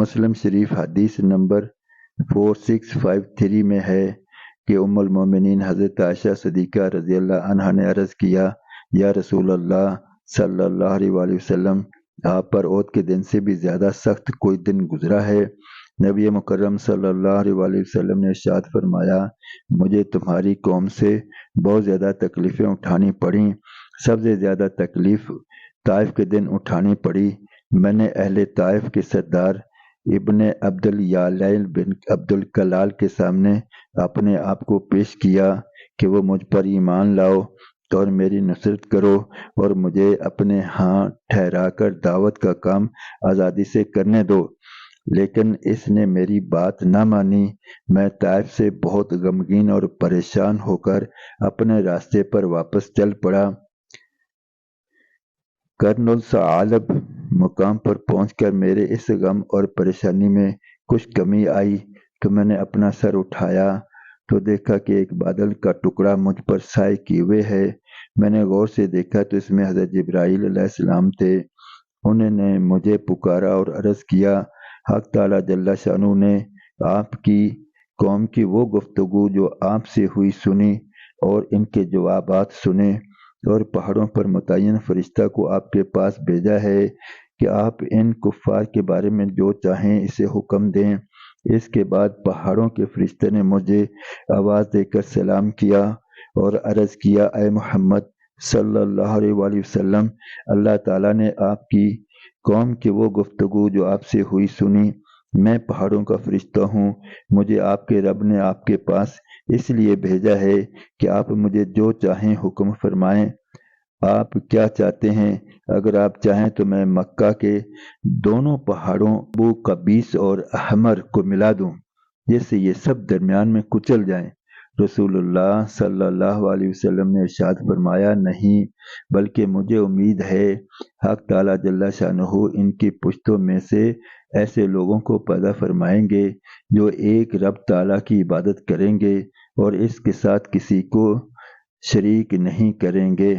مسلم شریف حدیث نمبر 4653 میں ہے کہ ام المومنین حضرت عائشہ صدیقہ رضی اللہ عنہا نے عرض کیا، یا رسول اللہ صلی اللہ علیہ وآلہ وسلم، آپ پر عود کے دن سے بھی زیادہ سخت کوئی دن گزرا ہے؟ نبی مکرم صلی اللہ علیہ وآلہ وسلم نے ارشاد فرمایا، مجھے تمہاری قوم سے بہت زیادہ تکلیفیں اٹھانی پڑیں، سب سے زیادہ تکلیف طائف کے دن اٹھانی پڑی۔ میں نے اہل طائف کے سردار ابن عبد الیعلٰی بن عبد الکلال کے سامنے اپنے آپ کو پیش کیا کہ وہ مجھ پر ایمان لاؤ اور میری نصرت کرو اور مجھے اپنے ہاں ٹھہرا کر دعوت کا کام آزادی سے کرنے دو، لیکن اس نے میری بات نہ مانی۔ میں طائف سے بہت غمگین اور پریشان ہو کر اپنے راستے پر واپس چل پڑا۔ قرن الثعالب مقام پر پہنچ کر میرے اس غم اور پریشانی میں کچھ کمی آئی تو میں نے اپنا سر اٹھایا تو دیکھا کہ ایک بادل کا ٹکڑا مجھ پر سائے کیے ہوئے ہے۔ میں نے غور سے دیکھا تو اس میں حضرت جبرائیل علیہ السلام تھے۔ انہوں نے مجھے پکارا اور عرض کیا، حق تعالی جل شانہ نے آپ کی قوم کی وہ گفتگو جو آپ سے ہوئی سنی اور ان کے جوابات سنے، اور پہاڑوں پر متعین فرشتہ کو آپ کے پاس بھیجا ہے کہ آپ ان کفار کے بارے میں جو چاہیں اسے حکم دیں۔ اس کے بعد پہاڑوں کے فرشتے نے مجھے آواز دے کر سلام کیا اور عرض کیا، اے محمد صلی اللہ علیہ وآلہ وسلم، اللہ تعالیٰ نے آپ کی قوم کی وہ گفتگو جو آپ سے ہوئی سنی۔ میں پہاڑوں کا فرشتہ ہوں، مجھے آپ کے رب نے آپ کے پاس اس لیے بھیجا ہے کہ آپ مجھے جو چاہیں حکم فرمائیں۔ آپ کیا چاہتے ہیں؟ اگر آپ چاہیں تو میں مکہ کے دونوں پہاڑوں ابو قبیس اور احمر کو ملا دوں جس سے یہ سب درمیان میں کچل جائیں۔ رسول اللہ صلی اللہ علیہ وسلم نے ارشاد فرمایا، نہیں، بلکہ مجھے امید ہے حق تعالی جل شانہ ان کی پشتوں میں سے ایسے لوگوں کو پیدا فرمائیں گے جو ایک رب تعالی کی عبادت کریں گے اور اس کے ساتھ کسی کو شریک نہیں کریں گے۔